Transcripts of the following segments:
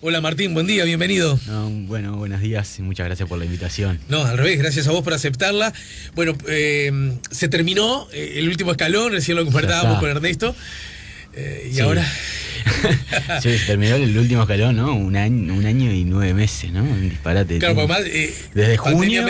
Hola Martín, buen día, bienvenido. No, bueno, buenos días y muchas gracias por la invitación. No, al revés, gracias a vos por aceptarla. Bueno, se terminó el último escalón, recién lo conversábamos con Ernesto. Y sí. Ahora... Sí, se terminó el último escalón, ¿no? Un año y 9 meses, ¿no? Un disparate. Claro, además, desde junio,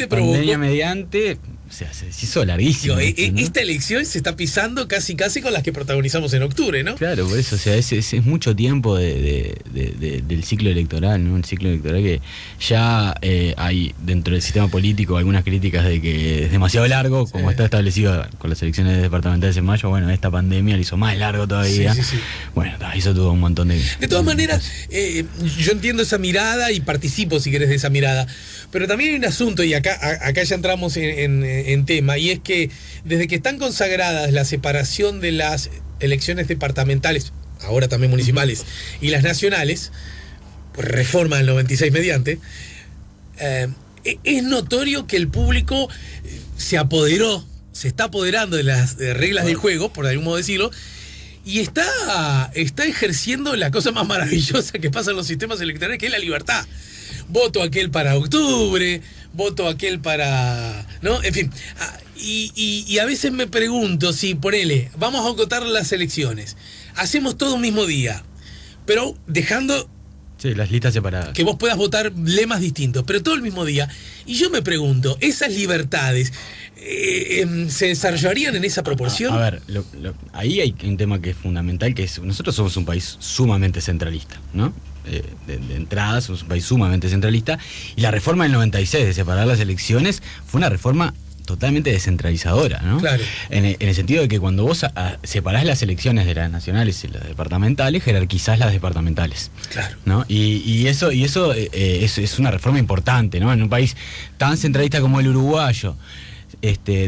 pandemia mediante, o sea, se hizo larguísimo. Digo, ¿no? Esta elección se está pisando casi con las que protagonizamos en octubre, ¿no? Claro, por eso, o sea, es mucho tiempo del ciclo electoral, ¿no? Un ciclo electoral que ya hay dentro del sistema político algunas críticas de que es demasiado largo, como está establecido con las elecciones departamentales en mayo. Bueno, esta pandemia lo hizo más largo todavía. Sí. Bueno, eso tuvo un montón de... De todas maneras, yo entiendo esa mirada y participo, si querés, de esa mirada. Pero también hay un asunto, y acá ya entramos en tema, y es que desde que están consagradas la separación de las elecciones departamentales, ahora también municipales, y las nacionales, pues reforma del 96 mediante, es notorio que el público se está apoderando de las reglas del juego, por algún modo decirlo, y está ejerciendo la cosa más maravillosa que pasa en los sistemas electorales, que es la libertad. Voto aquel para octubre, voto aquel para... ¿no? En fin, y a veces me pregunto si, ponele, vamos a acotar las elecciones, hacemos todo un mismo día, pero dejando... Sí, las listas separadas. Que vos puedas votar lemas distintos, pero todo el mismo día. Y yo me pregunto, ¿esas libertades se desarrollarían en esa proporción? A ver, ahí hay un tema que es fundamental, que es nosotros somos un país sumamente centralista, ¿no? De entrada somos un país sumamente centralista, y la reforma del 96 de separar las elecciones fue una reforma totalmente descentralizadora, ¿no? Claro. En el sentido de que cuando vos separás las elecciones de las nacionales y las departamentales, jerarquizás las departamentales. Claro. ¿No? Y eso es una reforma importante, ¿no? En un país tan centralista como el uruguayo,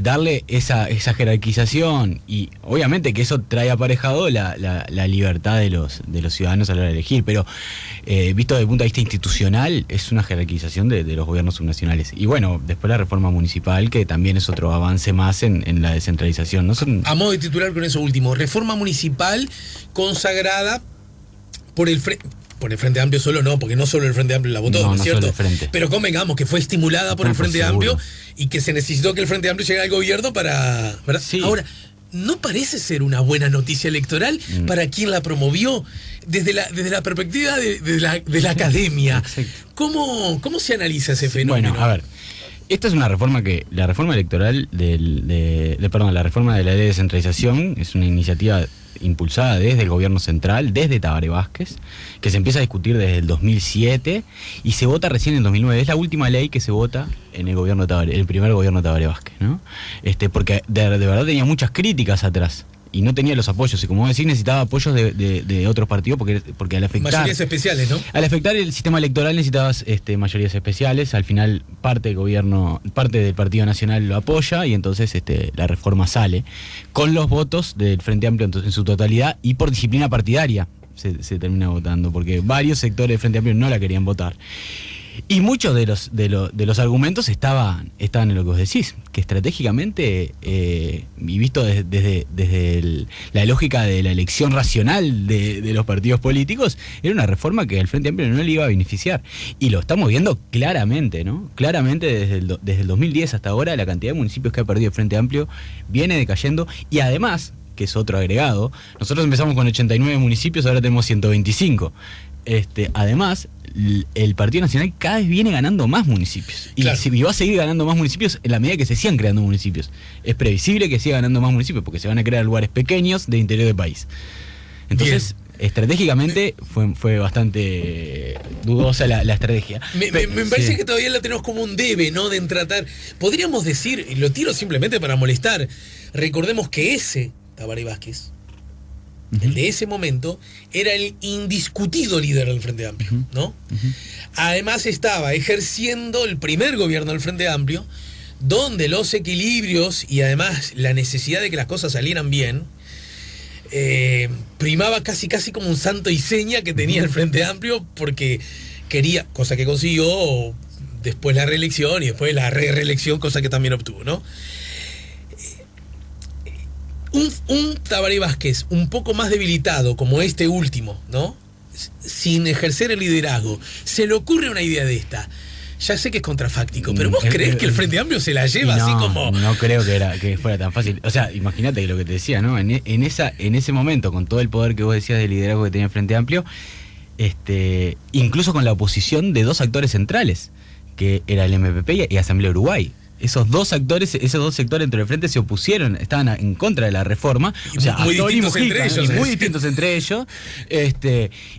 darle esa jerarquización, y obviamente que eso trae aparejado la libertad de los ciudadanos a la hora de elegir, pero visto desde el punto de vista institucional es una jerarquización de los gobiernos subnacionales. Y bueno, después la reforma municipal, que también es otro avance más en la descentralización, ¿no? A modo de titular con eso último, reforma municipal consagrada por el Frente Amplio solo, no, porque no solo el Frente Amplio la votó, ¿no es cierto? Pero convengamos que fue estimulada por el Frente Amplio, y que se necesitó que el Frente Amplio llegara al gobierno para... ¿verdad? Sí. Ahora, ¿no parece ser una buena noticia electoral para quien la promovió? Desde la perspectiva de la academia, ¿cómo se analiza ese fenómeno? Bueno, a ver, esta es una reforma la reforma electoral la reforma de la ley de descentralización es una iniciativa impulsada desde el gobierno central, desde Tabaré Vázquez, que se empieza a discutir desde el 2007 y se vota recién en el 2009. Es la última ley que se vota en el gobierno de el primer gobierno de Tabaré Vázquez, ¿no? Porque de verdad tenía muchas críticas atrás y no tenía los apoyos, y como vos decís, necesitaba apoyos de otros partidos, porque al afectar... Mayorías especiales, ¿no? Al afectar el sistema electoral necesitabas mayorías especiales. Al final parte del Partido Nacional lo apoya, y entonces la reforma sale con los votos del Frente Amplio en su totalidad, y por disciplina partidaria se termina votando, porque varios sectores del Frente Amplio no la querían votar. Y muchos de los argumentos estaban en lo que vos decís, que estratégicamente, y visto desde la lógica de la elección racional de los partidos políticos, era una reforma que al Frente Amplio no le iba a beneficiar. Y lo estamos viendo claramente, ¿no? Claramente desde el 2010 hasta ahora, la cantidad de municipios que ha perdido el Frente Amplio viene decayendo, y además, que es otro agregado, nosotros empezamos con 89 municipios, ahora tenemos 125. Además, el Partido Nacional cada vez viene ganando más municipios. Y, claro, y va a seguir ganando más municipios en la medida que se sigan creando municipios. Es previsible que siga ganando más municipios, porque se van a crear lugares pequeños de interior del país. Entonces, estratégicamente fue bastante dudosa la estrategia. Me parece que todavía la tenemos como un debe, ¿no? De tratar. Podríamos decir, y lo tiro simplemente para molestar, recordemos que ese Tabaré Vázquez, el de ese momento, era el indiscutido líder del Frente Amplio, ¿no? Además estaba ejerciendo el primer gobierno del Frente Amplio, donde los equilibrios y además la necesidad de que las cosas salieran bien, primaba casi como un santo y seña que tenía el Frente Amplio, porque quería, cosa que consiguió después la reelección, y después la reelección, cosa que también obtuvo, ¿no? Un Tabaré Vázquez un poco más debilitado, como este último, ¿no? sin ejercer el liderazgo, se le ocurre una idea de esta. Ya sé que es contrafáctico, pero ¿vos creés que el Frente Amplio se la lleva así como...? No creo que fuera tan fácil. O sea, imagínate lo que te decía, ¿no? En ese momento, con todo el poder que vos decías de liderazgo que tenía el Frente Amplio, incluso con la oposición de dos actores centrales, que era el MPP y Asamblea Uruguay. Esos dos sectores dentro del frente se opusieron, estaban en contra de la reforma, o sea, muy distintos entre ellos. Muy distintos entre ellos.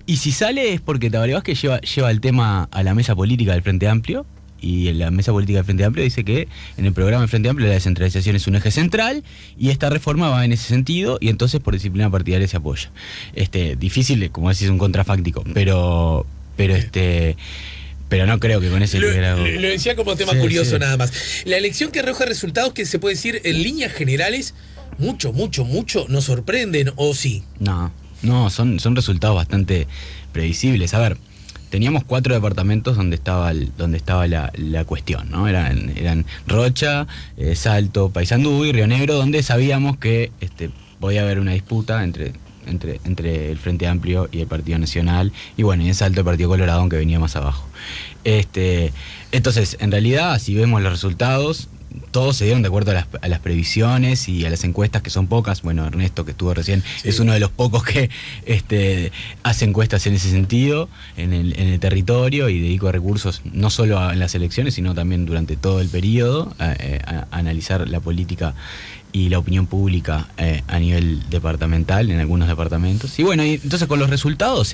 Y si sale es porque Tabaré Vázquez lleva el tema a la mesa política del Frente Amplio, y en la mesa política del Frente Amplio dice que en el programa del Frente Amplio la descentralización es un eje central, y esta reforma va en ese sentido, y entonces por disciplina partidaria se apoya. Difícil, como decís, un contrafáctico, pero no creo que con ese liderazgo... Lo decía como tema curioso nada más. La elección que arroja resultados que se puede decir en líneas generales, mucho nos sorprenden, ¿o sí? No, son resultados bastante previsibles. A ver, teníamos 4 departamentos donde estaba la cuestión, ¿no? Eran Rocha, Salto, Paysandú y Río Negro, donde sabíamos que podía haber una disputa entre el Frente Amplio y el Partido Nacional, y bueno, y en Salto el Partido Colorado, aunque venía más abajo. Entonces, en realidad, si vemos los resultados, todos se dieron de acuerdo a las previsiones y a las encuestas, que son pocas. Bueno, Ernesto, que estuvo recién, es uno de los pocos que hace encuestas en ese sentido, en el territorio, y dedico recursos no solo en las elecciones, sino también durante todo el periodo a analizar la política y la opinión pública a nivel departamental, en algunos departamentos. Y bueno, y entonces con los resultados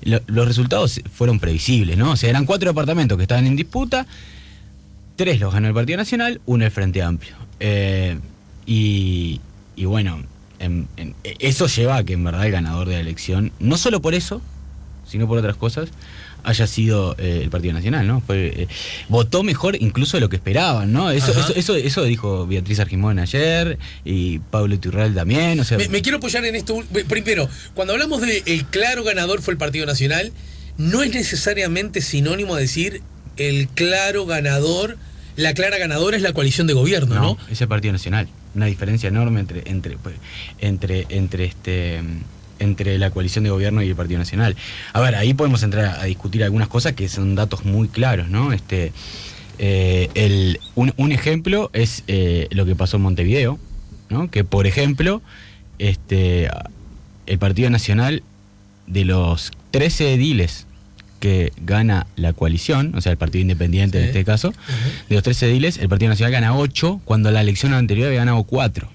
los resultados fueron previsibles, ¿no? O sea, eran 4 departamentos que estaban en disputa, 3 los ganó el Partido Nacional, 1 el Frente Amplio. Y bueno, eso lleva a que en verdad el ganador de la elección, no solo por eso, sino por otras cosas, haya sido el Partido Nacional, ¿no? Votó mejor incluso de lo que esperaban, ¿no? Eso dijo Beatriz Argimón ayer, y Pablo Iturralde también. O sea, me quiero apoyar en esto. Primero, cuando hablamos de el claro ganador fue el Partido Nacional, no es necesariamente sinónimo de decir el claro ganador, la clara ganadora es la coalición de gobierno, ¿no? Es el Partido Nacional. Una diferencia enorme entre la coalición de gobierno y el Partido Nacional. A ver, ahí podemos entrar a discutir algunas cosas que son datos muy claros, ¿no? Un ejemplo es lo que pasó en Montevideo, ¿no? Que, por ejemplo, el Partido Nacional, de los 13 ediles que gana la coalición, o sea, el Partido Independiente en este caso, de los 13 ediles, el Partido Nacional gana 8, cuando la elección anterior había ganado 4.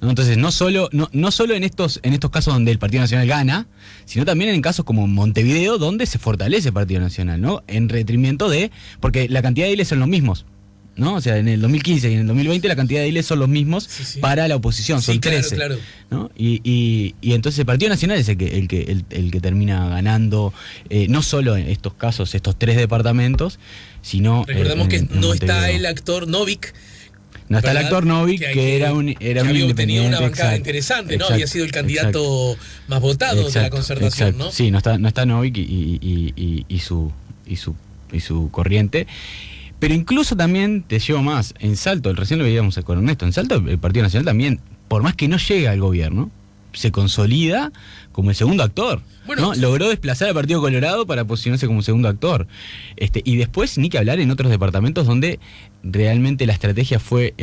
¿No? Entonces, no solo en estos casos donde el Partido Nacional gana, sino también en casos como Montevideo, donde se fortalece el Partido Nacional, ¿no? En detrimento porque la cantidad de ediles son los mismos, ¿no? O sea, en el 2015 y en el 2020 la cantidad de ediles son los mismos para la oposición, son 13. Claro. ¿No? Y entonces el Partido Nacional es el que termina ganando, no solo en estos casos, estos 3 departamentos, sino... Recordemos que no está el actor Novik. No está el actor Novik, que era un independiente. Tenía una bancada interesante, ¿no? Había sido el candidato más votado de la Concertación, ¿no? Sí, no está Novik y su corriente. Pero incluso también te llevo más. En Salto, recién lo veíamos con Ernesto, en Salto el Partido Nacional también, por más que no llegue al gobierno, se consolida como el segundo actor. Bueno, ¿no? Logró desplazar al Partido Colorado para posicionarse como segundo actor. Y después, ni que hablar en otros departamentos donde realmente la estrategia fue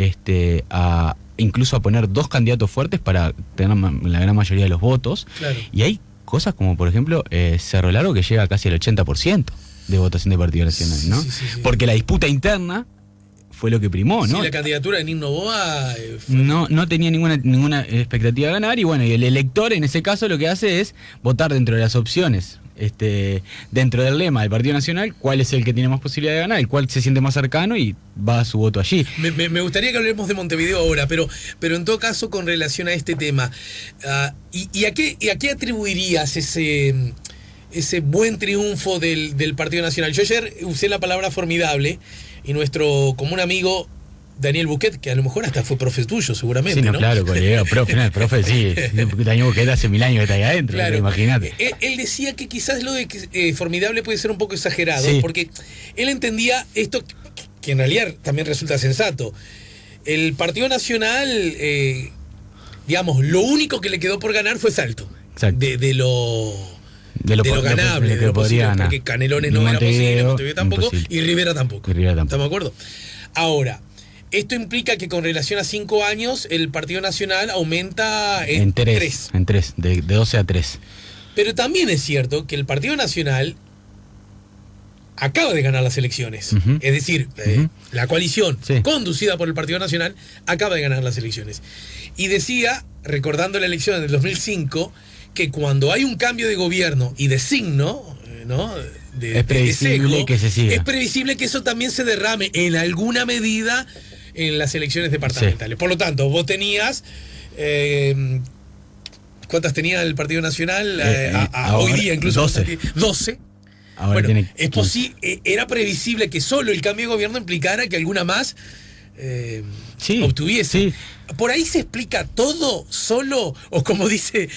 incluso a poner 2 candidatos fuertes para tener la gran mayoría de los votos. Claro. Y hay cosas como, por ejemplo, Cerro Largo, que llega casi al 80% de votación del Partido Nacional, ¿no? Sí. Porque la disputa interna fue lo que primó, ¿no? Sí, la candidatura de Nino Noboa no tenía ninguna expectativa de ganar, y bueno, y el elector en ese caso lo que hace es votar dentro de las opciones, dentro del lema del Partido Nacional, cuál es el que tiene más posibilidad de ganar, el cual se siente más cercano, y va su voto allí. Me gustaría que hablemos de Montevideo ahora, pero en todo caso, con relación a este tema, ¿y a qué atribuirías ese buen triunfo del Partido Nacional? Yo ayer usé la palabra formidable, y nuestro común amigo Daniel Buquet, que a lo mejor hasta fue profe tuyo seguramente, sí, ¿no? Claro, colega, profe, sí. Daniel Buquet hace 1000 años que está ahí adentro, claro. Imagínate. Él decía que quizás lo de formidable puede ser un poco exagerado, porque él entendía esto, que en realidad también resulta sensato. El Partido Nacional, digamos, lo único que le quedó por ganar fue Salto. Exacto. De de lo ganable, de lo posible, porque Canelones no era posible, Montevideo tampoco, imposible. Y Rivera tampoco. ¿Estamos de acuerdo? Ahora, esto implica que con relación a 5 años, el Partido Nacional aumenta en 3. En 3, de 12 a 3. Pero también es cierto que el Partido Nacional acaba de ganar las elecciones. Uh-huh. Es decir, la coalición conducida por el Partido Nacional acaba de ganar las elecciones. Y decía, recordando la elección del 2005, que cuando hay un cambio de gobierno y de signo, ¿no? Es previsible que se siga. Es previsible que eso también se derrame en alguna medida en las elecciones departamentales. Sí. Por lo tanto, vos tenías... ¿cuántas tenía el Partido Nacional? Hoy día incluso 12. Ahora bueno, era previsible que solo el cambio de gobierno implicara que alguna más obtuviese. Sí. ¿Por ahí se explica todo solo? O como dice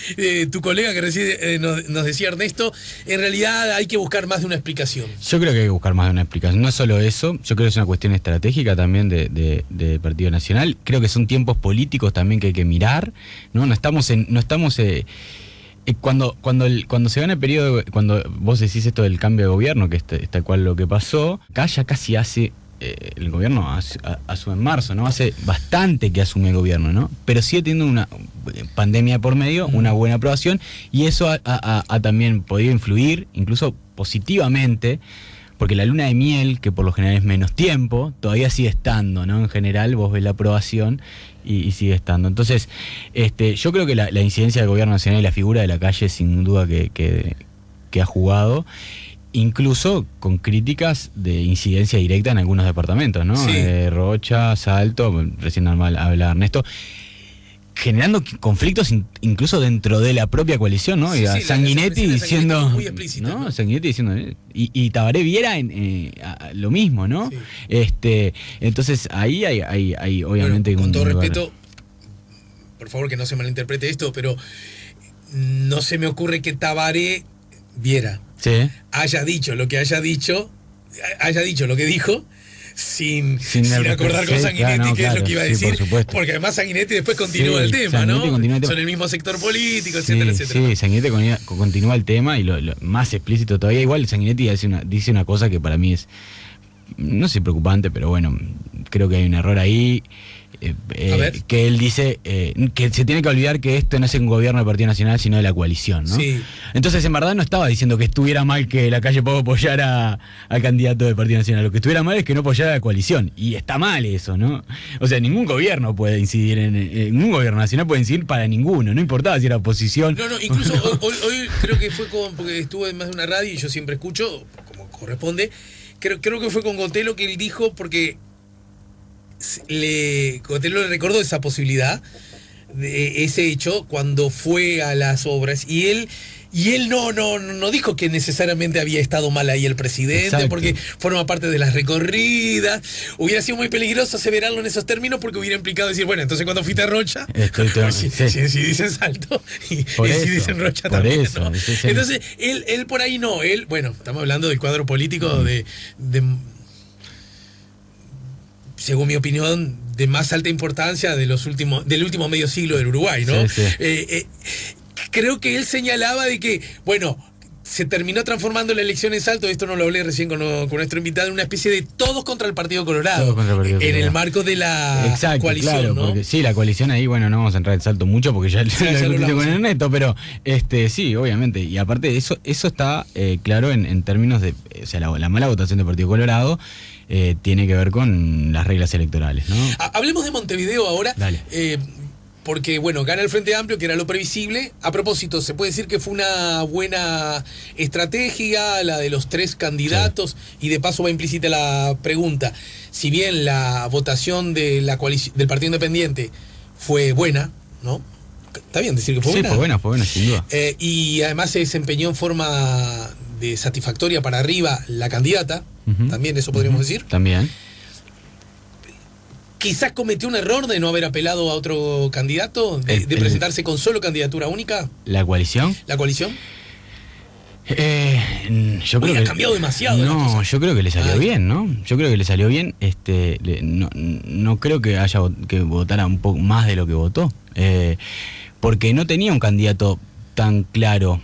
tu colega que recién nos decía Ernesto, en realidad hay que buscar más de una explicación. Yo creo que hay que buscar más de una explicación. No es solo eso, yo creo que es una cuestión estratégica también de Partido Nacional. Creo que son tiempos políticos también que hay que mirar, ¿no? Cuando se gana el periodo, cuando vos decís esto del cambio de gobierno, que es tal cual lo que pasó, acá ya casi hace, el gobierno asume en marzo, ¿no? Hace bastante que asume el gobierno, ¿no? Pero sigue teniendo una pandemia por medio, una buena aprobación, y eso ha también podido influir, incluso positivamente, porque la luna de miel, que por lo general es menos tiempo, todavía sigue estando, ¿no? En general vos ves la aprobación y sigue estando. Entonces, yo creo que la incidencia del gobierno nacional y la figura de Lacalle sin duda que ha jugado, incluso con críticas de incidencia directa en algunos departamentos, ¿no? Sí. Rocha, Salto, recién hablaba Ernesto, generando conflictos incluso dentro de la propia coalición, ¿no? Sí, Sanguinetti diciendo, muy explícita, ¿no? Sanguinetti diciendo, y Tabaré Viera lo mismo, ¿no? Sí. Entonces ahí hay obviamente, bueno, con todo respeto, por favor que no se malinterprete esto, pero no se me ocurre que Tabaré Viera haya dicho lo que dijo sin acordar con Sanguinetti qué es lo que iba a decir, porque además Sanguinetti después continúa el tema, ¿no? Son el mismo sector político, etcétera, etcétera. Sí, Sanguinetti continúa el tema y lo más explícito todavía. Igual Sanguinetti dice una cosa que para mí es, no sé, preocupante, pero bueno, creo que hay un error ahí. Que él dice que se tiene que olvidar que esto no es un gobierno del Partido Nacional, sino de la coalición, ¿no? Sí. Entonces, en verdad, no estaba diciendo que estuviera mal que Lacalle Pou apoyara al candidato del Partido Nacional. Lo que estuviera mal es que no apoyara a la coalición. Y está mal eso, ¿no? O sea, ningún gobierno puede incidir ningún gobierno nacional puede incidir para ninguno. No importaba si era oposición. No, incluso hoy creo que fue porque estuve en más de una radio y yo siempre escucho, como corresponde. Creo que fue con Gotelo que él dijo, porque Gotelo le recordó esa posibilidad, de ese hecho, cuando fue a las obras, y él no dijo que necesariamente había estado mal ahí el presidente. Exacto. Porque forma parte de las recorridas. Hubiera sido muy peligroso aseverarlo en esos términos, porque hubiera implicado decir, bueno, entonces cuando fuiste a Rocha, si dicen Salto y si dicen Rocha también, eso, ¿no? Entonces él por ahí no, bueno, estamos hablando del cuadro político de según mi opinión, de más alta importancia del último medio siglo del Uruguay, ¿no? Sí. Creo que él señalaba de que, bueno, se terminó transformando la elección en Salto, esto no lo hablé recién con nuestro invitado, en una especie de todos contra el Partido Colorado, en el marco de la coalición, claro, ¿no? Porque, sí, la coalición ahí, bueno, no vamos a entrar en Salto mucho porque ya lo discutimos con Ernesto, pero sí, obviamente, y aparte de eso está claro en términos de, o sea, la mala votación del Partido Colorado tiene que ver con las reglas electorales, ¿no? Hablemos de Montevideo ahora. Dale. Porque, bueno, gana el Frente Amplio, que era lo previsible. A propósito, ¿se puede decir que fue una buena estrategia la de los 3 candidatos? Sí. Y de paso va implícita la pregunta. Si bien la votación de la coalición del Partido Independiente fue buena, ¿no? ¿Está bien decir que fue buena? Sí, fue buena, sin duda. Y además se desempeñó en forma de satisfactoria para arriba la candidata. También eso podríamos decir. También. Quizás cometió un error de no haber apelado a otro candidato, de presentarse con solo candidatura única. ¿La coalición? ¿La coalición? Yo creo que ha cambiado demasiado. No, yo creo que le salió bien, ¿no? Yo creo que le salió bien. No creo que votara un poco más de lo que votó. Porque no tenía un candidato tan claro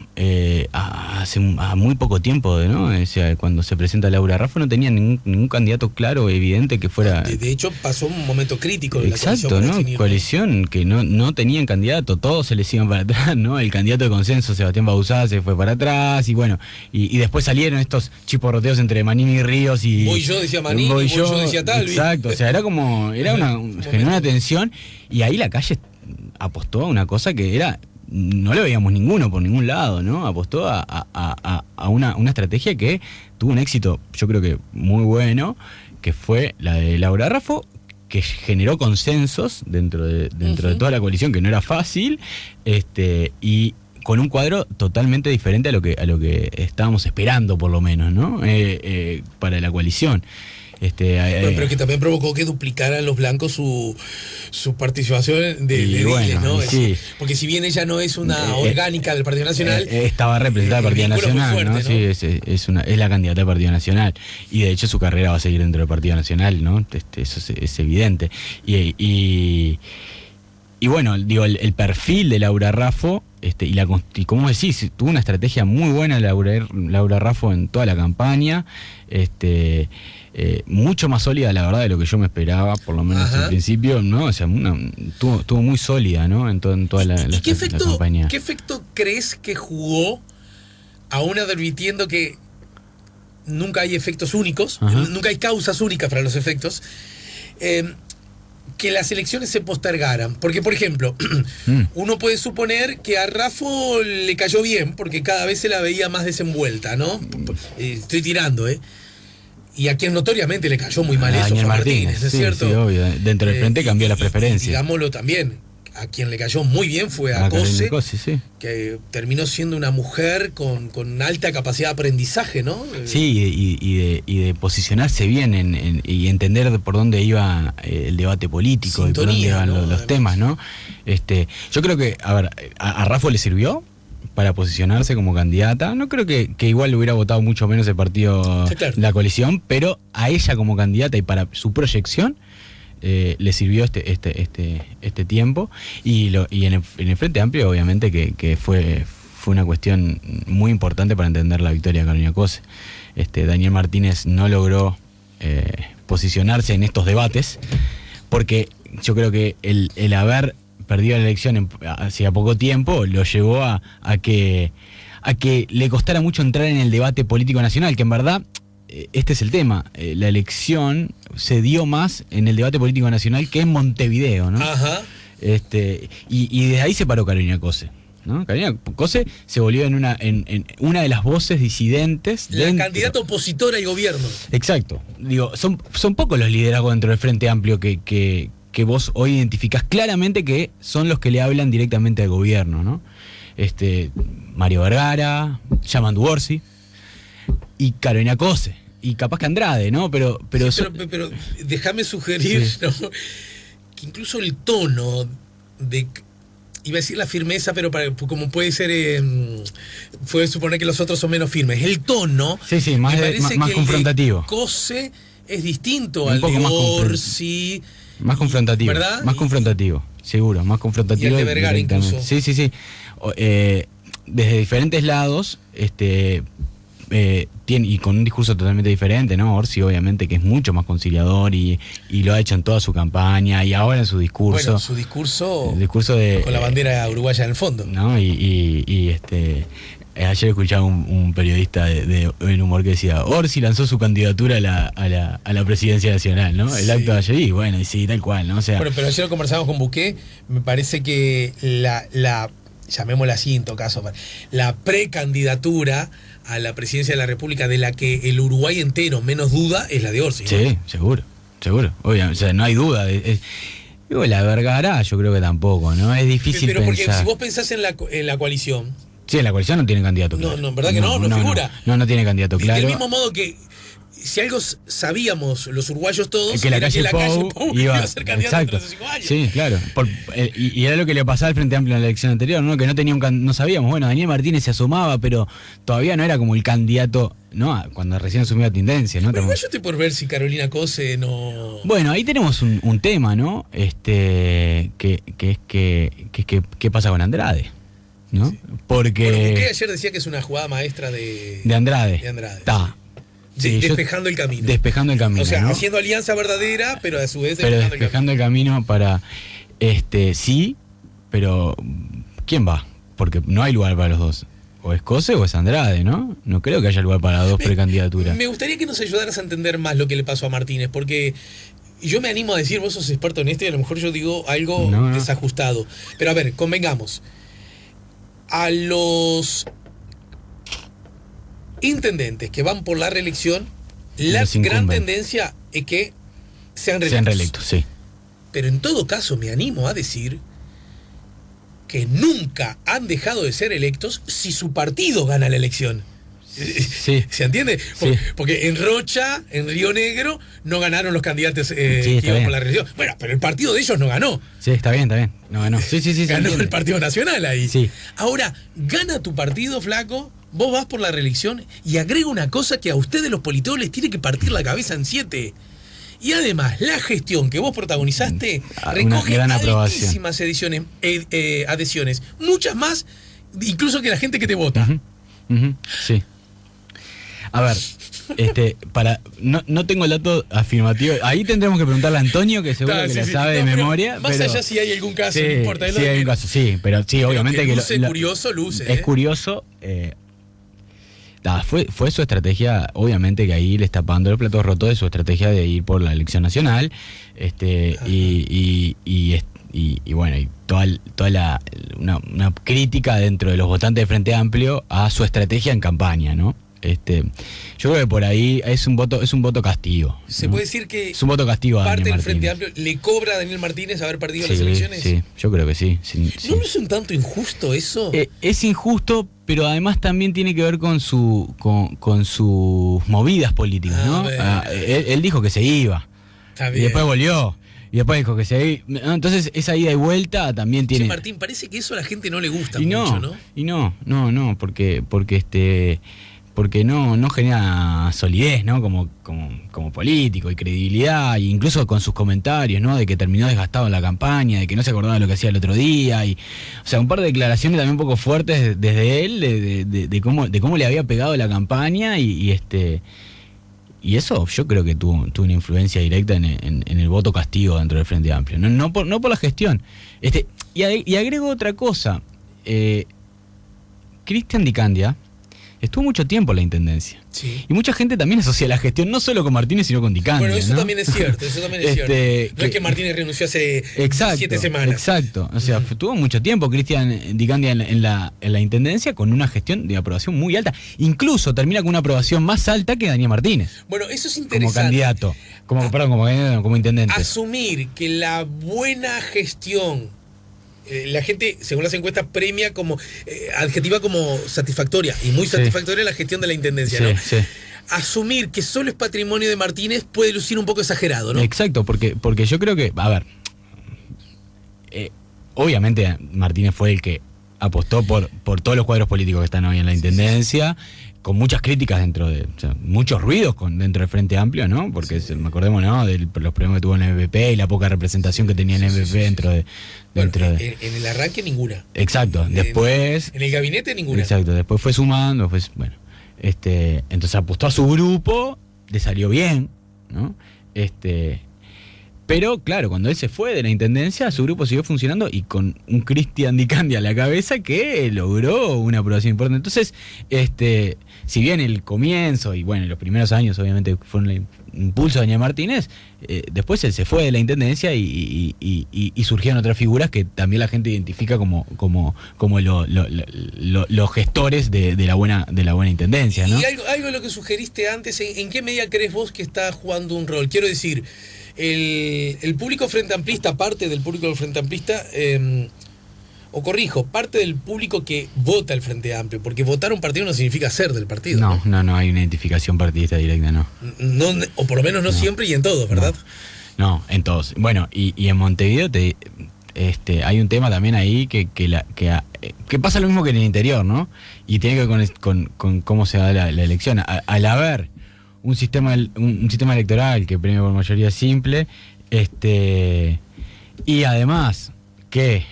hace muy poco tiempo, ¿no? O sea, cuando se presenta Laura Raffo no tenía ningún candidato claro, evidente que fuera... De hecho, pasó un momento crítico de exacto, la coalición. ¿no? Definir, coalición que no tenían candidato, todos se les iban para atrás, ¿no? El candidato de consenso, Sebastián Bauzá, se fue para atrás y bueno, y después salieron estos chiporroteos entre Manini y Ríos y... Voy yo, decía Manini, voy yo decía Talvi. Exacto, o sea, era una tensión y ahí la calle apostó a una cosa que era... No lo veíamos ninguno por ningún lado, ¿no? Apostó a una estrategia que tuvo un éxito, yo creo que muy bueno, que fue la de Laura Raffo, que generó consensos dentro de toda la coalición, que no era fácil, y con un cuadro totalmente diferente a lo que estábamos esperando, por lo menos, ¿no? Para la coalición. Pero que también provocó que duplicaran los blancos su participación de ediles, ¿no? Sí. Porque si bien ella no es una orgánica del Partido Nacional, estaba representada del Partido Nacional, fuerte, ¿no? Sí, es la candidata del Partido Nacional y de hecho su carrera va a seguir dentro del Partido Nacional, ¿no? Eso es evidente. Y bueno, digo, el perfil de Laura Raffo, y como decís, tuvo una estrategia muy buena Laura Raffo en toda la campaña, mucho más sólida, la verdad, de lo que yo me esperaba, por lo menos al principio, ¿no? O sea, estuvo muy sólida, ¿no? En toda la campaña. ¿Qué efecto crees que jugó, aún advirtiendo que nunca hay efectos únicos, nunca hay causas únicas para los efectos, que las elecciones se postergaran? Porque, por ejemplo, uno puede suponer que a Raffo le cayó bien, porque cada vez se la veía más desenvuelta, ¿no? Estoy tirando, Y a quien notoriamente le cayó muy mal eso fue Martínez, ¿no es cierto? Sí, obvio. Dentro del frente cambió las preferencias. Digámoslo también, a quien le cayó muy bien fue a Cose, sí. que terminó siendo una mujer con alta capacidad de aprendizaje, ¿no? Sí, y de posicionarse bien y entender por dónde iba el debate político, y por dónde iban los temas, ¿no? Yo creo que, a Raffo le sirvió para posicionarse como candidata. No creo que igual le hubiera votado mucho menos el partido, sí, claro, la coalición, pero a ella como candidata y para su proyección le sirvió este tiempo. Y en el Frente Amplio, obviamente, que fue una cuestión muy importante para entender la victoria de Carolina Cose. Daniel Martínez no logró posicionarse en estos debates, porque yo creo que el haber perdido la elección hacía poco tiempo lo llevó a que le costara mucho entrar en el debate político nacional, que en verdad este es el tema. La elección se dio más en el debate político nacional que en Montevideo, ¿no? Y desde ahí se paró Carolina Cose, ¿no? Carolina Cose se volvió en una de las voces disidentes. La candidata opositora al gobierno. Exacto. Digo, son pocos los liderazgos dentro del Frente Amplio que vos hoy identificás claramente que son los que le hablan directamente al gobierno, ¿no? Mario Vergara, Yamandu Orsi y Carolina Cose, y capaz que Andrade, ¿no? Pero déjame sugerir, sí, ¿no? Que incluso el tono de... Iba a decir la firmeza, pero como puede ser, puede suponer que los otros son menos firmes. El tono, sí, más confrontativo. Cose es distinto al de Orsi. Más confrontativo, ¿verdad? Más confrontativo, seguro, más confrontativo. Y el de Vergara incluso. Sí. Desde diferentes lados, y con un discurso totalmente diferente, ¿no? Orsi, obviamente, que es mucho más conciliador y lo ha hecho en toda su campaña y ahora en su discurso. Bueno, su discurso. El discurso de. Con la bandera uruguaya en el fondo. ¿No? Ayer escuchaba un periodista de humor que decía: Orsi lanzó su candidatura a la presidencia nacional, ¿no? El acto de ayer, y bueno, y sí, tal cual, ¿no? O sea, bueno, pero ayer lo conversamos con Buqué, me parece que la llamémosla así en todo caso, la precandidatura a la presidencia de la República de la que el Uruguay entero menos duda es la de Orsi, ¿no? Sí, seguro, obviamente, o sea, no hay duda. Digo, la Vergara yo creo que tampoco, ¿no? Es difícil pero pensar. Porque si vos pensás en la coalición... Sí, en la coalición no tiene candidato claro. No, ¿verdad que no figura? No tiene candidato claro. Del mismo modo que si algo sabíamos los uruguayos todos, es que la calle Pou iba a ser candidato dentro de 5 años. Sí, claro. Y era lo que le pasaba al Frente Amplio en la elección anterior, ¿no? Que no sabíamos. Bueno, Daniel Martínez se asomaba, pero todavía no era como el candidato, ¿no? Cuando recién asumió la tendencia, ¿no? Pero igual yo estoy por ver si Carolina Cose no... Bueno, ahí tenemos un tema, ¿no? ¿Qué pasa con Andrade? ¿no? Sí. Porque... Bueno, Buqué ayer decía que es una jugada maestra de Andrade. De Andrade. Está. Sí, despejando el camino. Despejando el camino. O sea, ¿no? haciendo alianza verdadera, pero a su vez despejando el camino para... sí, pero ¿quién va? Porque no hay lugar para los dos. O es Cose o es Andrade, ¿no? No creo que haya lugar para dos precandidaturas. Me gustaría que nos ayudaras a entender más lo que le pasó a Martínez, porque yo me animo a decir, vos sos experto en esto y a lo mejor yo digo algo desajustado. Pero a ver, convengamos. A los intendentes que van por la reelección, la gran tendencia es que sean reelectos. Sean reelectos, sí. Pero en todo caso me animo a decir que nunca han dejado de ser electos si su partido gana la elección. Sí. ¿Se entiende? Porque en Rocha, en Río Negro, no ganaron los candidatos que iban por la reelección. Bueno, pero el partido de ellos no ganó. Sí, está bien. No ganó. Sí. Ganó el Partido Nacional ahí. Sí. Ahora, gana tu partido, flaco, vos vas por la reelección y agrega una cosa que a ustedes los politólogos les tiene que partir la cabeza en 7. Y además, la gestión que vos protagonizaste recoge altísimas adhesiones. Muchas más, incluso que la gente que te vota. Sí. A ver, no tengo el dato afirmativo. Ahí tendremos que preguntarle a Antonio, que seguro que la sabe de memoria. Más allá si hay algún caso, no importa. Sí, hay un caso, sí, pero sí, obviamente que luce. Es curioso. Fue su estrategia, obviamente que ahí le está pagando los platos rotos de su estrategia de ir por la elección nacional, y bueno, y toda una crítica dentro de los votantes de Frente Amplio a su estrategia en campaña, ¿no? Yo creo que por ahí es un voto castigo. ¿Se puede decir que es un voto castigo a parte Daniel del Frente Martínez? Amplio le cobra a Daniel Martínez haber perdido las elecciones? Sí, yo creo que sí. ¿No es un tanto injusto eso? Es injusto, pero además también tiene que ver con sus movidas políticas, ¿no? Él dijo que se iba. Está bien. Y después volvió. Y después dijo que se iba. Entonces esa ida y vuelta también tiene... Martín, parece que eso a la gente no le gusta mucho, ¿no? Y no, porque no genera solidez, ¿no? Como político y credibilidad, e incluso con sus comentarios, ¿no? De que terminó desgastado en la campaña, de que no se acordaba de lo que hacía el otro día, o sea, un par de declaraciones también un poco fuertes desde él, de cómo le había pegado la campaña, y eso yo creo que tuvo una influencia directa en el voto castigo dentro del Frente Amplio, no por la gestión. Y agrego otra cosa, Cristian Di Candia estuvo mucho tiempo en la intendencia. Sí. Y mucha gente también asocia la gestión no solo con Martínez, sino con Di Candia. Bueno, eso ¿no? también es cierto, No es que Martínez renunció hace 7 semanas. Exacto. O sea, tuvo mucho tiempo Cristian Di Candia en la intendencia con una gestión de aprobación muy alta. Incluso termina con una aprobación más alta que Daniel Martínez. Bueno, eso es interesante. Como candidato. Como intendente. Asumir que la buena gestión... la gente, según las encuestas, premia como adjetiva como satisfactoria, y muy satisfactoria la gestión de la intendencia, ¿no? Sí. Asumir que solo es patrimonio de Martínez puede lucir un poco exagerado, ¿no? Exacto, porque yo creo que, a ver, obviamente Martínez fue el que apostó por todos los cuadros políticos que están hoy en la intendencia, con muchas críticas muchos ruidos dentro del Frente Amplio, ¿no? Porque me acordemos, ¿no? De los problemas que tuvo en el MVP y la poca representación que tenía en el MVP dentro de... En el arranque ninguna. Exacto, después... En el gabinete ninguna. Exacto, después fue sumando, bueno. Entonces apostó a su grupo, le salió bien, ¿no? Pero claro, cuando él se fue de la intendencia, su grupo siguió funcionando y con un Cristian Di Candia a la cabeza que logró una aprobación importante. Entonces, si bien el comienzo y bueno, los primeros años obviamente fueron el impulso de Daniel Martínez, después él se fue de la intendencia y surgieron otras figuras que también la gente identifica como los gestores de la buena intendencia, ¿no? Y algo de lo que sugeriste antes, ¿en qué medida crees vos que está jugando un rol? Quiero decir, el público frente amplista, parte del público del Frente Amplista, parte del público que vota el Frente Amplio, porque votar un partido no significa ser del partido. No hay una identificación partidista directa, no. O por lo menos no siempre y en todos, ¿verdad? No, en todos. Bueno, y en Montevideo hay un tema también ahí que pasa lo mismo que en el interior, ¿no? Y tiene que ver con cómo se da la elección. Al haber un sistema electoral que premia por mayoría simple, y además que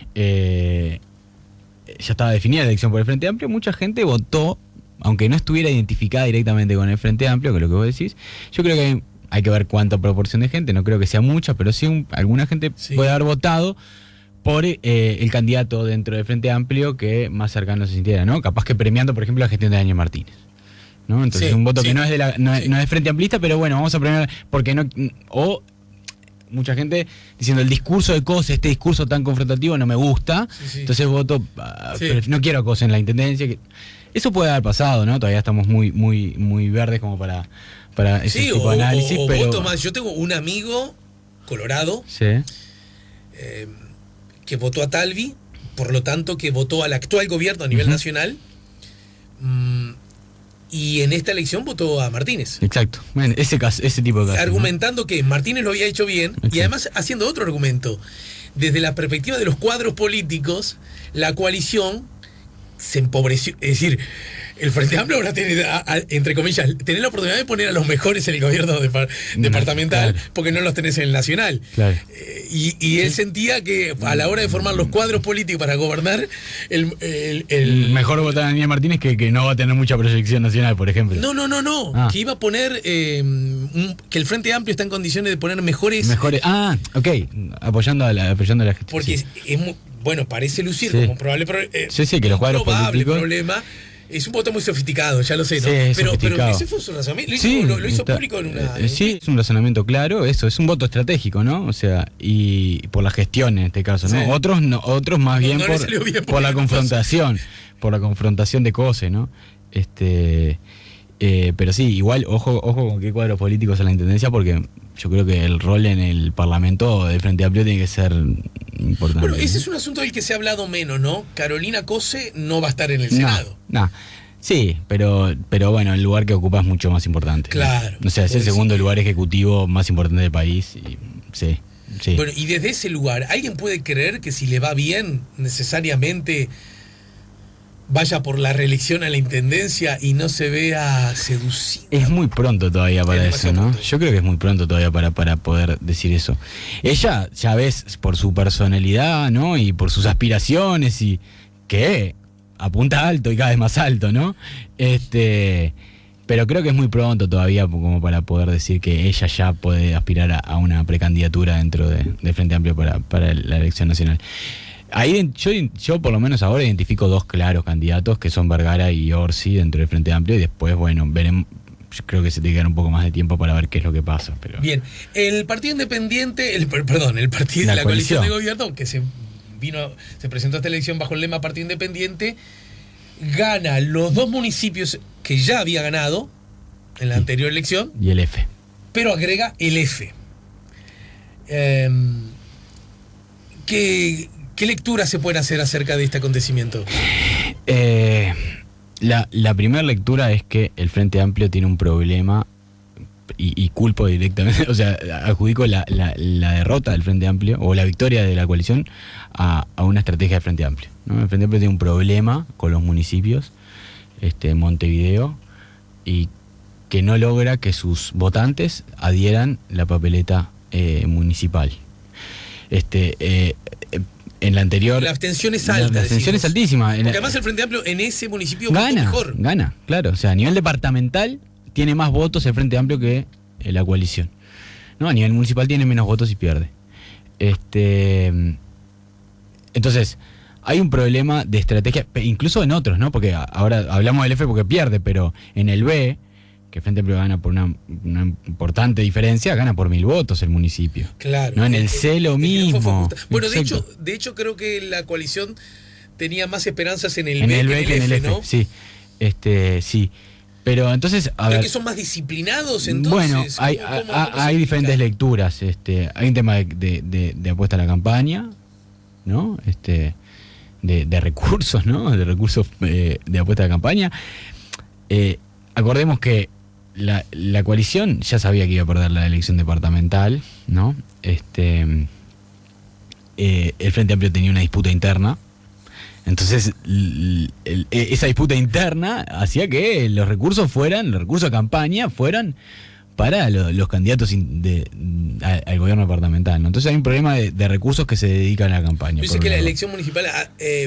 ya estaba definida la elección por el Frente Amplio, mucha gente votó, aunque no estuviera identificada directamente con el Frente Amplio, que es lo que vos decís. Yo creo que hay que ver cuánta proporción de gente, no creo que sea mucha, pero sí alguna gente puede haber votado por el candidato dentro del Frente Amplio que más cercano se sintiera, ¿no? Capaz que premiando, por ejemplo, la gestión de Daniel Martínez, ¿no? Entonces un voto que no es no es Frente Amplista, pero bueno, vamos a premiar porque no, o mucha gente diciendo el discurso de Cose, este discurso tan confrontativo no me gusta, entonces voto, pero no quiero a Cose en la intendencia. Eso puede haber pasado, ¿no? Todavía estamos muy verdes como para ese tipo de análisis. O pero voto más. Yo tengo un amigo colorado que votó a Talvi, por lo tanto que votó al actual gobierno a nivel nacional, y en esta elección votó a Martínez. Exacto, bueno, ese tipo de casos. Argumentando que Martínez lo había hecho bien, y además haciendo otro argumento. Desde la perspectiva de los cuadros políticos, la coalición se empobreció. Es decir, el Frente Amplio ahora tiene, entre comillas, tener la oportunidad de poner a los mejores en el gobierno departamental, porque no los tenés en el nacional. Claro. Y él sentía que a la hora de formar los cuadros políticos para gobernar, el mejor votar a Daniel Martínez que no va a tener mucha proyección nacional, por ejemplo. No. Que iba a poner, que el Frente Amplio está en condiciones de poner mejores. Ok, apoyando a la gestión. Porque es muy, bueno, parece lucir como un probable que los cuadros políticos problema. Es un voto muy sofisticado, ya lo sé, ¿no? Pero ese fue su razonamiento. Lo hizo público en una. Sí, es un razonamiento claro, eso, es un voto estratégico, ¿no? O sea, y por la gestión en este caso, ¿no? Otros más bien por la confrontación, por la confrontación de Cose, ¿no? Pero sí, igual, ojo con qué cuadros políticos en la intendencia, porque yo creo que el rol en el Parlamento del Frente Amplio tiene que ser importante. Bueno, ese es un asunto del que se ha hablado menos, ¿no? Carolina Cose no va a estar en el Senado. No. Sí, pero bueno, el lugar que ocupa es mucho más importante. Claro. ¿no? O sea, es el segundo lugar ejecutivo más importante del país. Sí. Bueno, y desde ese lugar, ¿alguien puede creer que si le va bien, necesariamente vaya por la reelección a la intendencia y no se vea seducida? Es muy pronto todavía para eso, ¿no? Pronto. Yo creo que es muy pronto todavía para poder decir eso. Ella, ya ves, por su personalidad, ¿no? Y por sus aspiraciones y que apunta alto y cada vez más alto, ¿no? Pero creo que es muy pronto todavía como para poder decir que ella ya puede aspirar a una precandidatura dentro del Frente Amplio para la elección nacional. Ahí yo por lo menos ahora identifico dos claros candidatos que son Vergara y Orsi dentro del Frente Amplio, y después, bueno, veremos. Yo creo que se tiene que dar un poco más de tiempo para ver qué es lo que pasa. Pero bien, el Partido Independiente, el partido de la coalición de gobierno, que se presentó a esta elección bajo el lema Partido Independiente, gana los dos municipios que ya había ganado en la anterior elección. Y el F. Pero agrega el F. ¿Qué lecturas se pueden hacer acerca de este acontecimiento? La primera lectura es que el Frente Amplio tiene un problema y culpo directamente, o sea, adjudico la derrota del Frente Amplio o la victoria de la coalición a una estrategia del Frente Amplio, ¿no? El Frente Amplio tiene un problema con los municipios, Montevideo, y que no logra que sus votantes adhieran la papeleta municipal. En la anterior... La abstención es alta. La abstención es altísima. Porque además el Frente Amplio en ese municipio gana mejor. Gana, claro. O sea, a nivel departamental tiene más votos el Frente Amplio que la coalición, ¿no? A nivel municipal tiene menos votos y pierde. Entonces, hay un problema de estrategia, incluso en otros, ¿no? Porque ahora hablamos del F porque pierde, pero en el B, que el Frente Amplio gana por una importante diferencia, gana por 1000 votos el municipio. Claro. ¿No? En el C lo mismo. Bueno, de hecho creo que la coalición tenía más esperanzas en el B que en el F, ¿no? Sí. Sí. Pero entonces, a ver, que son más disciplinados, entonces. Bueno, hay diferentes lecturas. Hay un tema de apuesta a la campaña, ¿no? De recursos, ¿no? De recursos de apuesta a la campaña. Acordemos que la coalición ya sabía que iba a perder la elección departamental, ¿no? El Frente Amplio tenía una disputa interna. Entonces, esa disputa interna hacía que los recursos de campaña fueran para los candidatos al gobierno departamental, ¿no? Entonces hay un problema de recursos que se dedican a la campaña. Dice que la elección municipal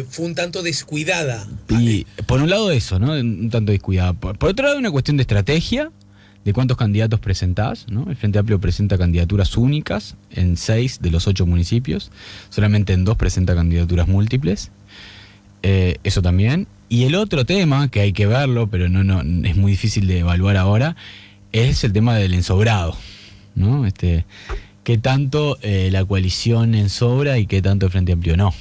fue un tanto descuidada. Y por un lado eso, ¿no? Un tanto descuidada. Por otro lado, una cuestión de estrategia, de cuántos candidatos presentás, ¿no? El Frente Amplio presenta candidaturas únicas en 6 de los 8 municipios, solamente en 2 presenta candidaturas múltiples. Eso también. Y el otro tema, que hay que verlo, pero no es muy difícil de evaluar ahora, es el tema del ensobrado, ¿no? Qué tanto la coalición ensobra y qué tanto el Frente Amplio no.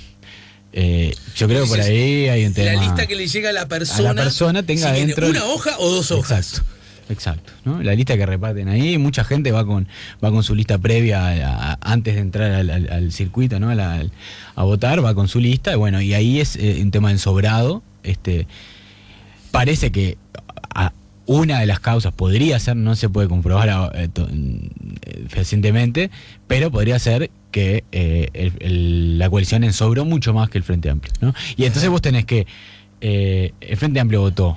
Yo creo que por ahí hay un tema. La lista que le llega a la persona tenga si dentro una hoja o 2 hojas. Exacto, ¿no? La lista que reparten ahí, mucha gente va con su lista previa antes de entrar al circuito, ¿no? A votar, va con su lista, y bueno, y ahí es un tema de ensobrado. Parece que una de las causas podría ser, no se puede comprobar fehacientemente, pero podría ser que la coalición ensobró mucho más que el Frente Amplio, ¿no? Y entonces vos tenés que el Frente Amplio votó.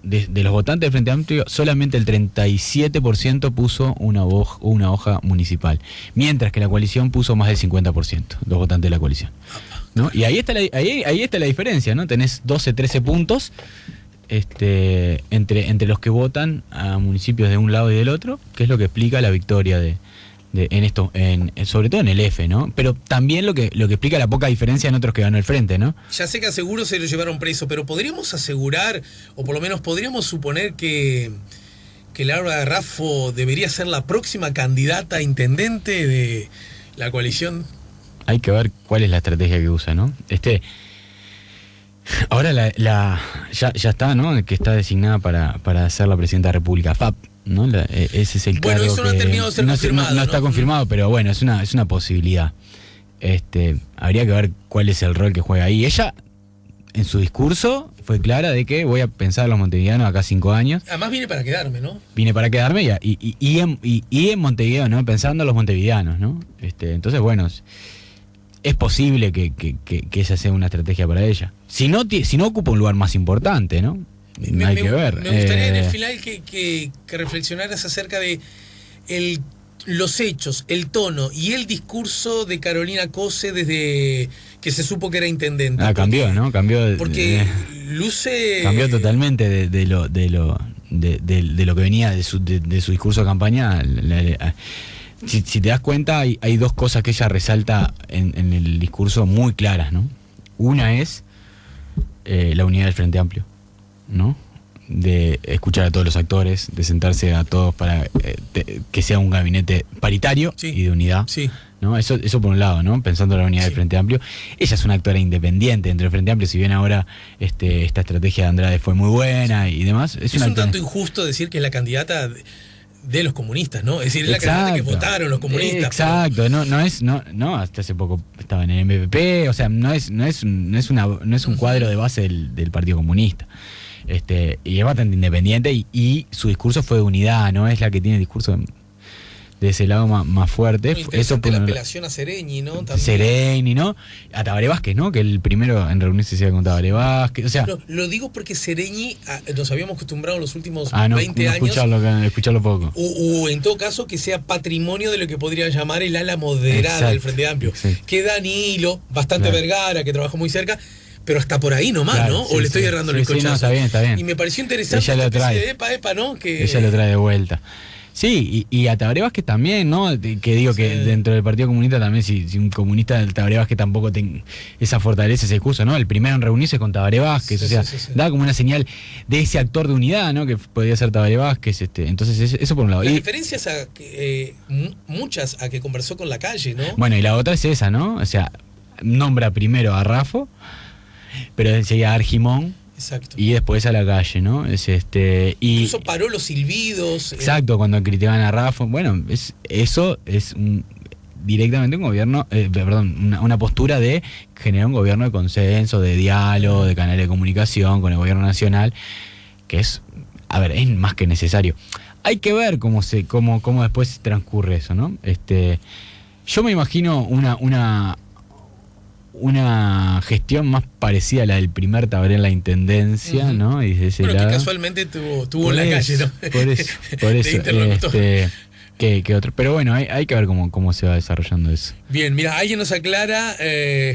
De los votantes del Frente Amplio, solamente el 37% puso una hoja municipal, mientras que la coalición puso más del 50%, los votantes de la coalición, ¿no? Y ahí está la diferencia, ¿no? Tenés 12, 13 puntos entre los que votan a municipios de un lado y del otro, que es lo que explica la victoria sobre todo en el F, ¿no? Pero también lo que explica la poca diferencia en otros que ganó el Frente, ¿no? Ya sé que a seguro se lo llevaron preso, pero podríamos asegurar, o por lo menos podríamos suponer que Laura Raffo debería ser la próxima candidata a intendente de la coalición. Hay que ver cuál es la estrategia que usa, ¿no? Ahora ya está, ¿no? Que está designada para ser la presidenta de la República, FAP, ¿no? Ese es el cargo. Bueno, eso no ha terminado de ser confirmado. No está confirmado, pero bueno, es una posibilidad. Habría que ver cuál es el rol que juega ahí. Ella, en su discurso, fue clara de que voy a pensar en los montevideanos acá 5 años. Además viene para quedarme, ¿no? Vine para quedarme y en Montevideo, ¿no? Pensando en los montevideanos, ¿no? Entonces, bueno, es posible que esa sea una estrategia para ella. Si no ocupa un lugar más importante, ¿no? Hay que ver. Me gustaría en el final que reflexionaras acerca de los hechos, el tono y el discurso de Carolina Cose desde que se supo que era intendente. Cambió, ¿no? Porque luce... Cambió totalmente de lo que venía de su discurso de campaña. Si te das cuenta, hay 2 cosas que ella resalta en el discurso muy claras, ¿no? Una es la unidad del Frente Amplio, ¿no? De escuchar a todos los actores, de sentarse a todos para que sea un gabinete paritario, sí, y de unidad, sí, ¿no? Eso por un lado, ¿no? Pensando en la unidad, sí, del Frente Amplio. Ella es una actora independiente dentro del Frente Amplio, si bien ahora esta estrategia de Andrade fue muy buena, sí, y demás. Es un tanto injusto decir que es la candidata de los comunistas, ¿no? Es decir, es la candidata que votaron los comunistas. Exacto, pero... no, hasta hace poco estaba en el MPP, o sea, no es un cuadro de base del Partido Comunista. Y es bastante independiente y su discurso fue de unidad, no es la que tiene el discurso de ese lado más fuerte. Eso por la apelación a Sereñi, ¿no? También. Sereñi, ¿no? A Tabaré Vázquez, ¿no? Que el primero en reunirse se iba con Tabaré Vázquez. O sea, no, lo digo porque Sereñi nos habíamos acostumbrado en los últimos 20 años. Escucharlo poco. O en todo caso que sea patrimonio de lo que podría llamar el ala moderada del Frente Amplio. Exacto. Que Danilo, bastante, claro, Vergara, que trabajó muy cerca. Pero hasta por ahí nomás, claro, ¿no? Sí, o le estoy errando el cochazo. No, está bien. Y me pareció interesante ella lo trae. De epa, ¿no? Que ella lo trae de vuelta. Sí, y a Tabaré Vázquez también, ¿no? Que digo, sí, que dentro del Partido Comunista también, si un comunista del Tabaré Vázquez tampoco tiene esa fortaleza, ese discurso, ¿no? El primero en reunirse con Tabaré Vázquez, sí, o sea, sí. Da como una señal de ese actor de unidad, ¿no? Que podría ser Tabaré Vázquez, entonces eso por un lado. Las referencias muchas a que conversó con Lacalle, ¿no? Bueno, y la otra es esa, ¿no? O sea, nombra primero a Raffo, pero enseguida a Argimón. Exacto. Y después a Lacalle, ¿no? Incluso paró los silbidos. Exacto, cuando criticaban a Raffo. Bueno, eso es directamente un gobierno, una postura de generar un gobierno de consenso, de diálogo, de canales de comunicación con el gobierno nacional, que es más que necesario. Hay que ver cómo después transcurre eso, ¿no? Yo me imagino una gestión más parecida a la del primer Tabaré en la intendencia, ¿no? Y de ese bueno, lado, que casualmente tuvo en la calle, ¿no? Por eso. Que otro. Pero bueno, hay que ver cómo se va desarrollando eso. Bien, mira, alguien nos aclara,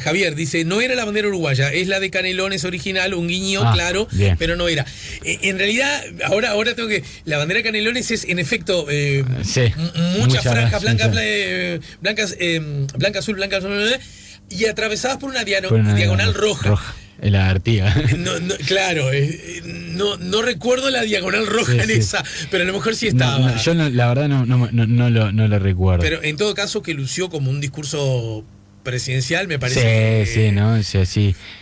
Javier, dice, no era la bandera uruguaya, es la de Canelones original, un guiño, claro, bien. pero no era. En realidad, ahora tengo que... La bandera Canelones es, en efecto, muchas franjas blancas, blanca, azul, y atravesadas por una diagonal roja. La Artigas. Claro, no recuerdo la diagonal roja en esa, pero a lo mejor sí estaba. Yo la verdad no lo recuerdo. Pero en todo caso que lució como un discurso presidencial, me parece.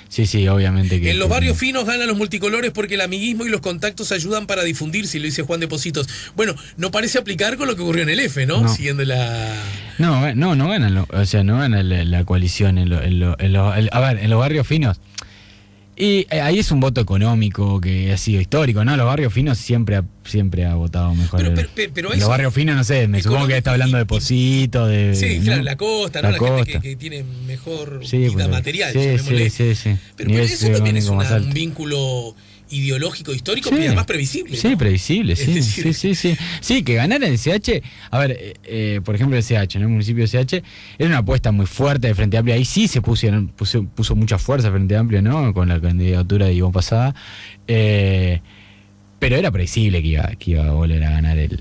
Sí, obviamente que... En los barrios finos ganan los multicolores porque el amiguismo y los contactos ayudan para difundirse, lo dice Juan de Positos. Bueno, no parece aplicar con lo que ocurrió en el F, ¿no? Siguiendo la... No ganan, no gana la coalición en los barrios finos. Y ahí es un voto económico que ha sido histórico, ¿no? Los barrios finos siempre ha votado mejor. Pero los barrios finos, no sé, me supongo que está hablando de Positos, de... Sí, ¿no? claro, la costa, ¿no? La gente que tiene mejor vida material. Sí. Pero eso también es un vínculo ideológico, histórico, y además previsible, ¿no? Sí, previsible, sí. Sí, que ganara el CH, a ver, por ejemplo el CH, ¿no? El municipio de CH era una apuesta muy fuerte de Frente Amplio, ahí sí se puso mucha fuerza Frente Amplio, ¿no? Con la candidatura de Ivonne Posada, pero era previsible que iba a volver a ganar el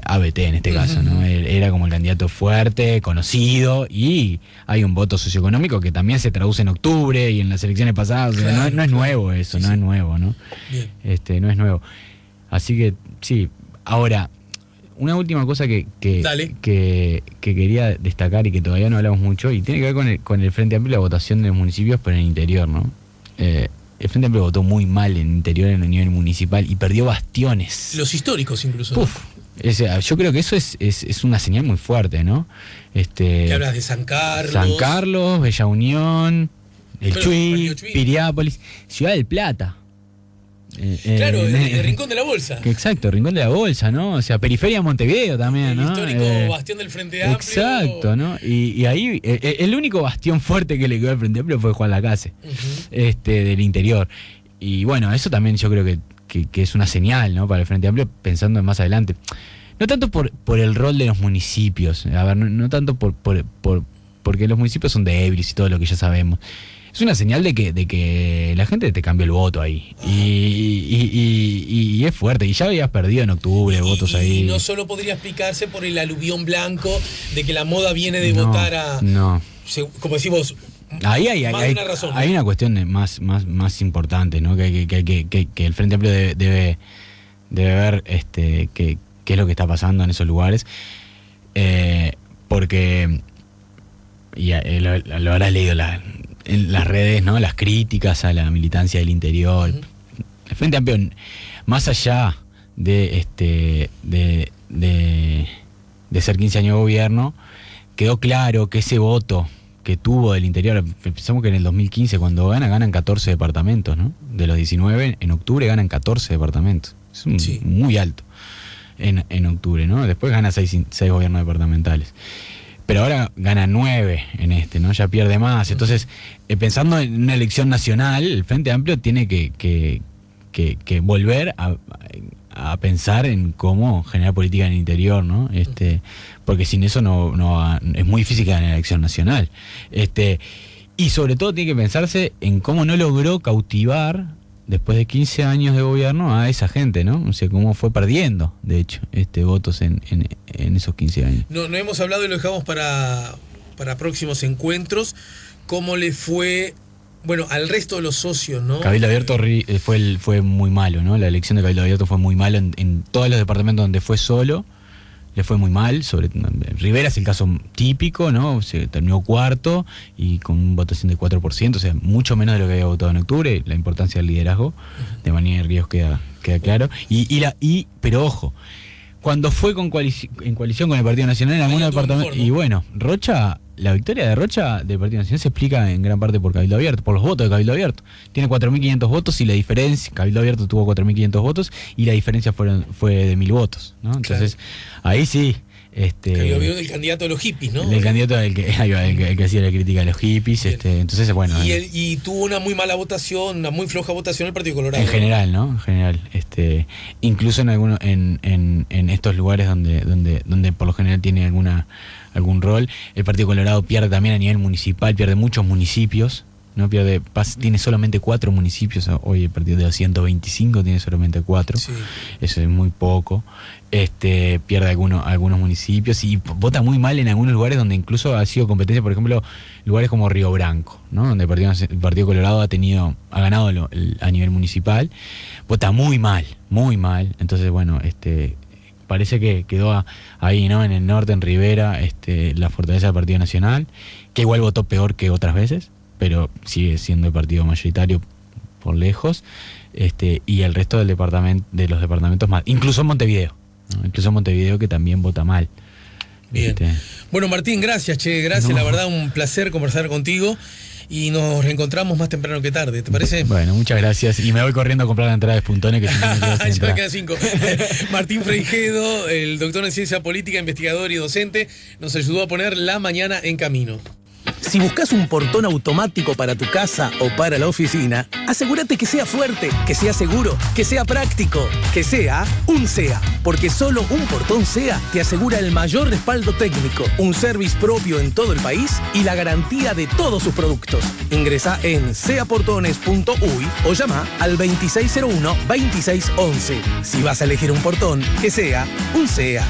ABT en este caso, ¿no? Era como el candidato fuerte, conocido, y hay un voto socioeconómico que también se traduce en octubre y en las elecciones pasadas. Claro, no es nuevo eso, no es nuevo, ¿no? Bien. No es nuevo. Así que sí. Ahora, una última cosa que quería destacar y que todavía no hablamos mucho, y tiene que ver con el Frente Amplio y la votación de los municipios, pero en el interior, ¿no? El Frente Amplio votó muy mal en el interior, en el nivel municipal, y perdió bastiones. Los históricos incluso. Uf. Yo creo que eso es una señal muy fuerte, ¿no? ¿Qué hablas de San Carlos? Bella Unión, el Chuy, Piriápolis, Ciudad del Plata. Claro, el Rincón de la Bolsa. Exacto, Rincón de la Bolsa, ¿no? O sea, periferia de Montevideo también, ¿no? El histórico bastión del Frente Amplio. Exacto, ¿no? Y ahí el único bastión fuerte que le quedó al Frente Amplio fue Juan Lacase, del interior. Y bueno, eso también yo creo que es una señal, ¿no? Para el Frente Amplio, pensando en más adelante. No tanto por el rol de los municipios, a ver, no tanto porque los municipios son débiles y todo lo que ya sabemos. Es una señal de que la gente te cambió el voto ahí. Y es fuerte. Y ya habías perdido en octubre votos ahí. Y no solo podría explicarse por el aluvión blanco de que la moda viene de votar a... No. Como decimos... Ahí hay una cuestión más importante, ¿no? Que el Frente Amplio debe ver qué es lo que está pasando en esos lugares, porque lo habrás leído en las redes, ¿no? Las críticas a la militancia del interior. El Frente Amplio, más allá de ser 15 años de gobierno, quedó claro que ese voto que tuvo del interior, pensamos que en el 2015 cuando ganan 14 departamentos, ¿no? De los 19, en octubre ganan 14 departamentos. Es muy alto en octubre, ¿no? Después gana 6 gobiernos departamentales. Pero ahora gana 9 ¿no? Ya pierde más. Entonces, pensando en una elección nacional, el Frente Amplio tiene que volver a pensar en cómo generar política en el interior, ¿no? Porque sin eso no es muy difícil que gane la elección nacional. Y sobre todo tiene que pensarse en cómo no logró cautivar después de 15 años de gobierno a esa gente, ¿no? O sea, cómo fue perdiendo, de hecho, votos en esos 15 años. No hemos hablado y lo dejamos para próximos encuentros. ¿Cómo le fue, bueno, al resto de los socios, ¿no? Cabildo Abierto fue muy malo, ¿no? La elección de Cabildo Abierto fue muy malo en todos los departamentos donde fue solo. Le fue muy mal. Rivera es el caso típico, ¿no? Se terminó cuarto y con una votación de 4%, o sea, mucho menos de lo que había votado en octubre. La importancia del liderazgo de María Ríos queda claro. Pero ojo, cuando fue en coalición con el Partido Nacional en algunos departamentos. Y bueno, la victoria de Rocha del Partido Nacional se explica en gran parte por Cabildo Abierto, por los votos de Cabildo Abierto. Tiene 4.500 votos y la diferencia, Cabildo Abierto tuvo 4.500 votos y la diferencia fue de 1.000 votos, ¿no? Entonces, ahí sí, Que había habido del candidato de los hippies, ¿no? El candidato el que hacía la crítica a los hippies. Entonces, bueno. Y tuvo una muy mala votación, una muy floja votación el Partido Colorado. En general, ¿no? En general. Incluso en estos lugares donde por lo general tiene algún rol, el Partido Colorado pierde también a nivel municipal, pierde muchos municipios. No tiene solamente 4 municipios. Hoy el partido de 225 tiene solamente 4. Sí. Eso es muy poco. Pierde algunos municipios y vota muy mal en algunos lugares donde incluso ha sido competencia, por ejemplo, lugares como Río Branco, ¿no? Donde el Partido Colorado ha ganado a nivel municipal. Vota muy mal, muy mal. Entonces, bueno, parece que quedó ahí, ¿no? En el norte, en Rivera, la fortaleza del Partido Nacional, que igual votó peor que otras veces, pero sigue siendo el partido mayoritario por lejos, y el resto de los departamentos más, incluso Montevideo, ¿no? Incluso Montevideo, que también vota mal. Bien. Bueno, Martín, gracias, gracias, la verdad, un placer conversar contigo. Y nos reencontramos más temprano que tarde, ¿te parece? Bueno, muchas gracias. Y me voy corriendo a comprar la entrada de Spuntones, que si no ya me quedan 5. Martín Fraijedo, el doctor en ciencia política, investigador y docente, nos ayudó a poner la mañana en camino. Si buscas un portón automático para tu casa o para la oficina, asegúrate que sea fuerte, que sea seguro, que sea práctico, que sea un SEA. Porque solo un portón SEA te asegura el mayor respaldo técnico, un service propio en todo el país y la garantía de todos sus productos. Ingresa en seaportones.uy o llama al 2601-2611. Si vas a elegir un portón, que sea un SEA.